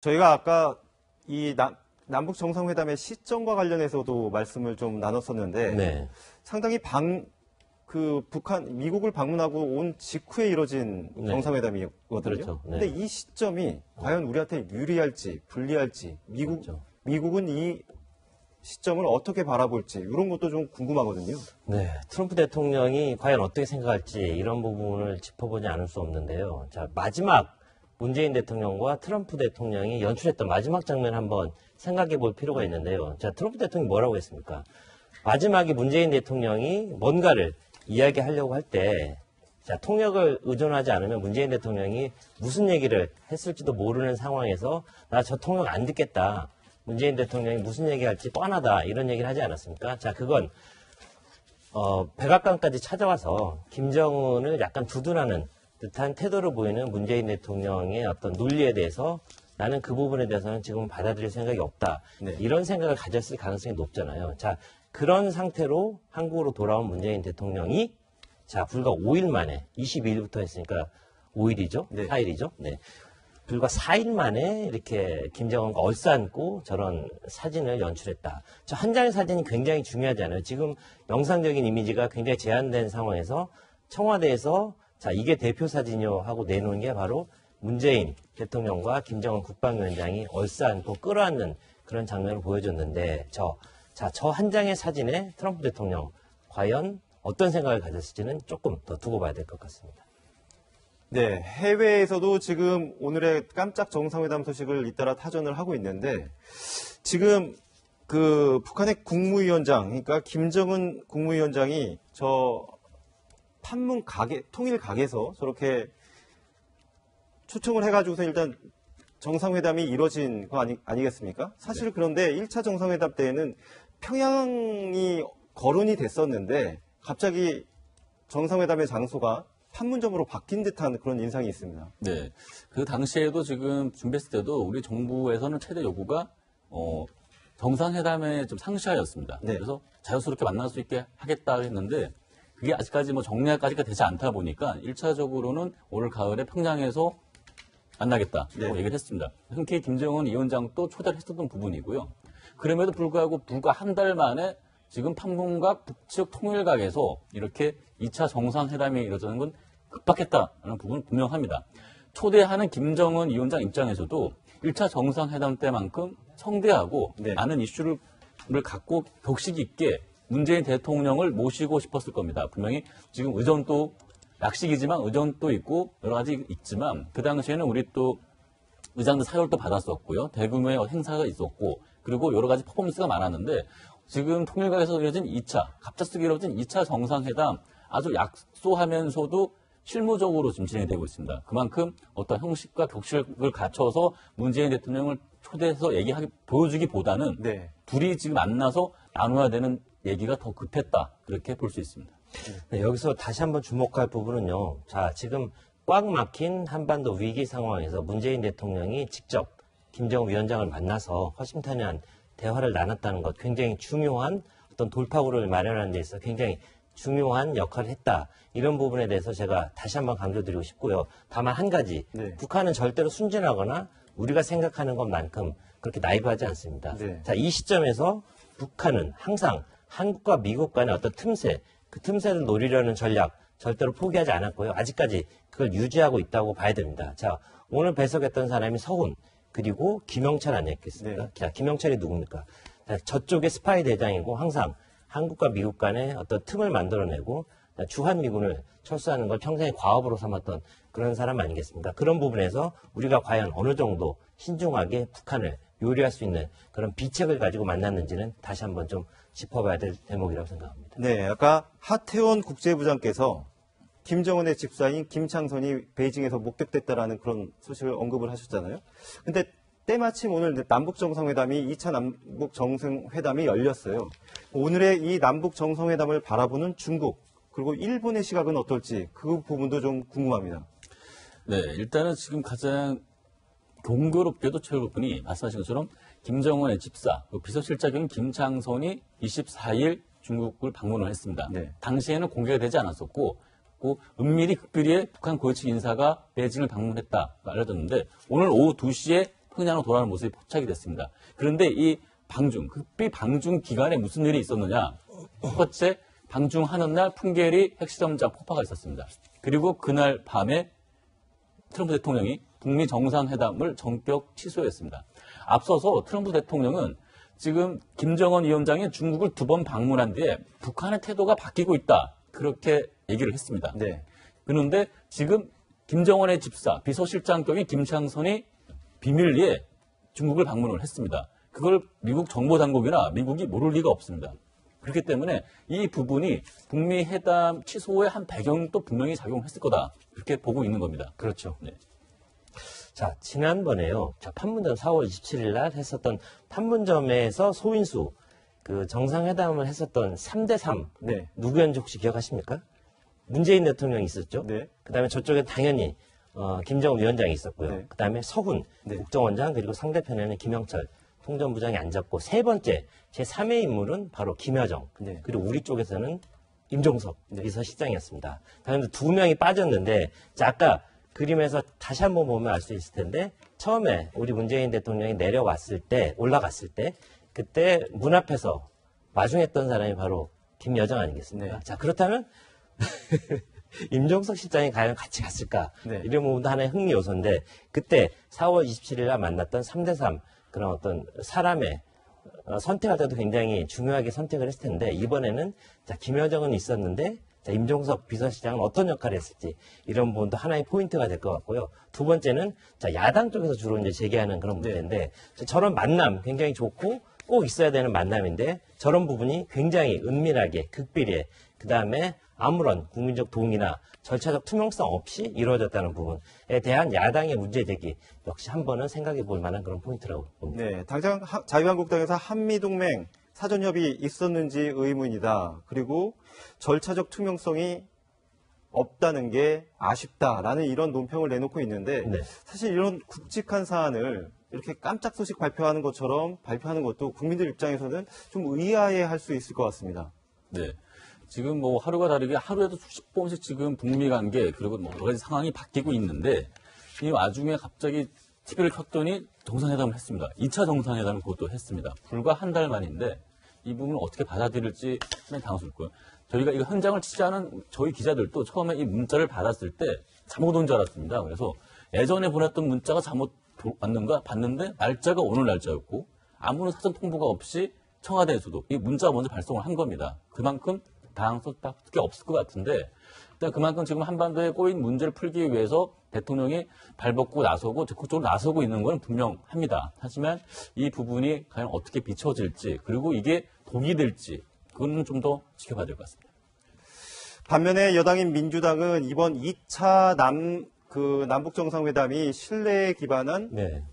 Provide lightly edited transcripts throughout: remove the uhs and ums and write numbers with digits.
저희가 아까 이 남북 정상회담의 시점과 관련해서도 말씀을 좀 나눴었는데 네. 상당히 미국을 방문하고 온 직후에 이뤄진 네. 정상회담이거든요. 그렇죠. 네. 근데 이 시점이 과연 우리한테 유리할지 불리할지 그렇죠. 미국은 이 시점을 어떻게 바라볼지 이런 것도 좀 궁금하거든요. 네. 트럼프 대통령이 과연 어떻게 생각할지 이런 부분을 짚어보지 않을 수 없는데요. 자, 마지막 문재인 대통령과 트럼프 대통령이 연출했던 마지막 장면 한번 생각해 볼 필요가 있는데요. 자, 트럼프 대통령이 뭐라고 했습니까? 마지막에 문재인 대통령이 뭔가를 이야기하려고 할 때, 자, 통역을 의존하지 않으면 문재인 대통령이 무슨 얘기를 했을지도 모르는 상황에서 나 저 통역 안 듣겠다. 문재인 대통령이 무슨 얘기할지 뻔하다. 이런 얘기를 하지 않았습니까? 자, 그건 백악관까지 찾아와서 김정은을 약간 두둔하는 듯한 태도를 보이는 문재인 대통령의 어떤 논리에 대해서 나는 그 부분에 대해서는 지금 받아들일 생각이 없다. 네. 이런 생각을 가졌을 가능성이 높잖아요. 자, 그런 상태로 한국으로 돌아온 문재인 대통령이 자, 불과 5일 만에 22일부터 했으니까 5일이죠? 네. 4일이죠? 네. 불과 4일 만에 이렇게 김정은과 얼싸안고 저런 사진을 연출했다. 저 한 장의 사진이 굉장히 중요하지 않아요. 지금 영상적인 이미지가 굉장히 제한된 상황에서 청와대에서 자, 이게 대표 사진이요 하고 내놓은 게 바로 문재인 대통령과 김정은 국방위원장이 얼싸안고 끌어안는 그런 장면을 보여줬는데 저 한 장의 사진에 트럼프 대통령 과연 어떤 생각을 가졌을지는 조금 더 두고 봐야 될 것 같습니다. 네, 해외에서도 지금 오늘의 깜짝 정상회담 소식을 잇따라 타전을 하고 있는데 지금 그 북한의 국무위원장, 그러니까 김정은 국무위원장이 저 판문 가게, 통일 가게에서 저렇게 초청을 해가지고서 일단 정상회담이 이루어진 거 아니겠습니까? 사실 네. 그런데 1차 정상회담 때에는 평양이 거론이 됐었는데 갑자기 정상회담의 장소가 판문점으로 바뀐 듯한 그런 인상이 있습니다. 네. 그 당시에도 지금 준비했을 때도 우리 정부에서는 최대 요구가, 정상회담의 좀 상시하였습니다. 네. 그래서 자유스럽게 만날 수 있게 하겠다 했는데, 그게 아직까지 정리까지가 되지 않다 보니까 1차적으로는 올 가을에 평양에서 만나겠다고 네. 얘기를 했습니다. 흔쾌히 김정은 위원장도 초대를 했었던 부분이고요. 그럼에도 불구하고 불과 한 달 만에 지금 판문각 북측 통일각에서 이렇게 2차 정상회담이 이루어지는 건 급박했다는 부분은 분명합니다. 초대하는 김정은 위원장 입장에서도 1차 정상회담 때만큼 성대하고 네. 많은 이슈를 갖고 격식 있게 문재인 대통령을 모시고 싶었을 겁니다. 분명히 지금 의전도 약식이지만 의전도 있고 여러 가지 있지만 그 당시에는 우리 또 의장들 사열도 받았었고요. 대규모의 행사가 있었고 그리고 여러 가지 퍼포먼스가 많았는데 지금 통일각에서 이뤄진 2차, 갑작스럽게 이뤄진 2차 정상회담 아주 약소하면서도 실무적으로 지금 진행이 되고 있습니다. 그만큼 어떤 형식과 격식을 갖춰서 문재인 대통령을 초대해서 보여주기보다는 네. 둘이 지금 만나서 나눠야 되는 얘기가 더 급했다. 그렇게 볼 수 있습니다. 네, 여기서 다시 한번 주목할 부분은요. 자, 지금 꽉 막힌 한반도 위기 상황에서 문재인 대통령이 직접 김정은 위원장을 만나서 허심탄회한 대화를 나눴다는 것 굉장히 중요한 어떤 돌파구를 마련하는 데 있어서 굉장히 중요한 역할을 했다. 이런 부분에 대해서 제가 다시 한번 강조드리고 싶고요. 다만 한 가지, 네. 북한은 절대로 순진하거나 우리가 생각하는 것만큼 그렇게 나이브하지 않습니다. 네. 자, 이 시점에서 북한은 항상 한국과 미국 간의 어떤 틈새, 그 틈새를 노리려는 전략 절대로 포기하지 않았고요. 아직까지 그걸 유지하고 있다고 봐야 됩니다. 자, 오늘 배석했던 사람이 서훈, 그리고 김영철 아니었겠습니까? 네. 자, 김영철이 누굽니까? 자, 저쪽에 스파이 대장이고 항상 한국과 미국 간의 어떤 틈을 만들어내고 주한미군을 철수하는 걸 평생의 과업으로 삼았던 그런 사람 아니겠습니까? 그런 부분에서 우리가 과연 어느 정도 신중하게 북한을 요리할 수 있는 그런 비책을 가지고 만났는지는 다시 한번 좀 짚어봐야 될 대목이라고 생각합니다. 네, 아까 하태원 국제부장께서 김정은의 집사인 김창선이 베이징에서 목격됐다라는 그런 소식을 언급을 하셨잖아요. 근데 때마침 오늘 남북 정상회담이 2차 남북 정상회담이 열렸어요. 오늘의 이 남북 정상회담을 바라보는 중국 그리고 일본의 시각은 어떨지 그 부분도 좀 궁금합니다. 네, 일단은 지금 가장 공교롭게도 최고분이 말씀하신 것처럼 김정은의 집사, 비서실장인 김창선이 24일 중국을 방문을 했습니다. 네. 당시에는 공개가 되지 않았었고, 은밀히 극비리에 북한 고위층 인사가 베이징을 방문했다 알려졌는데 오늘 오후 2시에 평양으로 돌아가는 모습이 포착이 됐습니다. 그런데 이 극비 방중 기간에 무슨 일이 있었느냐? 첫 번째, 방중하는 날 풍계리 핵실험장 폭파가 있었습니다. 그리고 그날 밤에 트럼프 대통령이 북미 정상회담을 전격 취소했습니다. 앞서서 트럼프 대통령은 지금 김정은 위원장이 중국을 2번 방문한 뒤에 북한의 태도가 바뀌고 있다. 그렇게 얘기를 했습니다. 네. 그런데 지금 김정은의 집사, 비서실장격인 김창선이 비밀리에 중국을 방문을 했습니다. 그걸 미국 정보당국이나 미국이 모를 리가 없습니다. 그렇기 때문에 이 부분이 북미 회담 취소의 한 배경도 분명히 작용했을 거다. 그렇게 보고 있는 겁니다. 그렇죠. 네. 자, 지난번에요. 판문점 4월 27일 날 했었던 판문점에서 소인수 그 정상회담을 했었던 3대3. 네. 누구였는지 혹시 기억하십니까? 문재인 대통령이 있었죠. 네. 그다음에 저쪽에 당연히 김정은 위원장이 있었고요. 네. 그다음에 서훈 네. 국정원장 그리고 상대편에는 김영철 통전부장이 앉았고 세 번째 제3의 인물은 바로 김여정. 네. 그리고 우리 쪽에서는 임종석 네. 비서실장이었습니다. 그런데 두 명이 빠졌는데 자, 아까 그림에서 다시 한번 보면 알 수 있을 텐데 처음에 우리 문재인 대통령이 올라갔을 때 그때 문 앞에서 마중했던 사람이 바로 김여정 아니겠습니까? 네. 자, 그렇다면 임종석 실장이 과연 같이 갔을까? 네. 이런 부분도 하나의 흥미 요소인데 그때 4월 27일 날 만났던 3대3 그런 어떤 사람의 선택할 때도 굉장히 중요하게 선택을 했을 텐데 이번에는 자, 김여정은 있었는데 자, 임종석 비서실장은 어떤 역할을 했을지 이런 부분도 하나의 포인트가 될 것 같고요. 두 번째는 자, 야당 쪽에서 주로 이제 제기하는 그런 문제인데 저런 만남 굉장히 좋고 꼭 있어야 되는 만남인데 저런 부분이 굉장히 은밀하게 극비리에 그다음에 아무런 국민적 동의나 절차적 투명성 없이 이루어졌다는 부분에 대한 야당의 문제 제기 역시 한 번은 생각해 볼 만한 그런 포인트라고 봅니다. 네, 당장 자유한국당에서 한미동맹 사전협의 있었는지 의문이다. 그리고 절차적 투명성이 없다는 게 아쉽다라는 이런 논평을 내놓고 있는데 네. 사실 이런 굵직한 사안을 이렇게 깜짝 소식 발표하는 것처럼 발표하는 것도 국민들 입장에서는 좀 의아해할 수 있을 것 같습니다. 네. 지금 뭐 하루가 다르게 하루에도 수십 번씩 지금 북미 관계 그리고 뭐 여러 가지 상황이 바뀌고 있는데 이 와중에 갑자기 TV를 켰더니 정상회담을 했습니다. 2차 정상회담을 그것도 했습니다. 불과 한 달 만인데 이 부분을 어떻게 받아들일지 상당히 당황스럽고요. 저희가 이거 현장을 취재하는 저희 기자들도 처음에 이 문자를 받았을 때 잘못 온 줄 알았습니다. 그래서 예전에 보냈던 문자가 잘못 왔는가 봤는데 날짜가 오늘 날짜였고 아무런 사전 통보가 없이 청와대에서도 이 문자가 먼저 발송을 한 겁니다. 그만큼 당황스럽게 없을 것 같은데 일단 그만큼 지금 한반도에 꼬인 문제를 풀기 위해서 대통령이 발벗고 나서고 적극적으로 나서고 있는 건 분명합니다. 하지만 이 부분이 과연 어떻게 비춰질지 그리고 이게 독이 될지 그거는 좀 더 지켜봐야 될 것 같습니다. 반면에 여당인 민주당은 이번 2차 남북 정상회담이 신뢰에 기반한 네.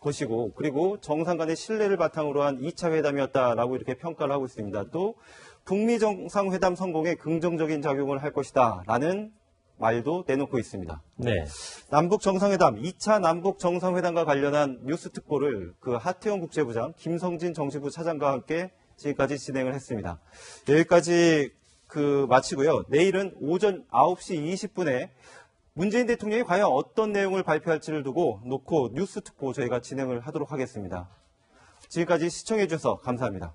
것이고 그리고 정상 간의 신뢰를 바탕으로 한 2차 회담이었다라고 이렇게 평가를 하고 있습니다. 또 북미 정상회담 성공에 긍정적인 작용을 할 것이다라는 말도 내놓고 있습니다. 네. 남북 정상회담, 2차 남북 정상회담과 관련한 뉴스 특보를 그 하태영 국제부장, 김성진 정치부 차장과 함께 지금까지 진행을 했습니다. 여기까지 마치고요. 내일은 오전 9시 20분에 문재인 대통령이 과연 어떤 내용을 발표할지를 놓고 뉴스 특보 저희가 진행을 하도록 하겠습니다. 지금까지 시청해 주셔서 감사합니다.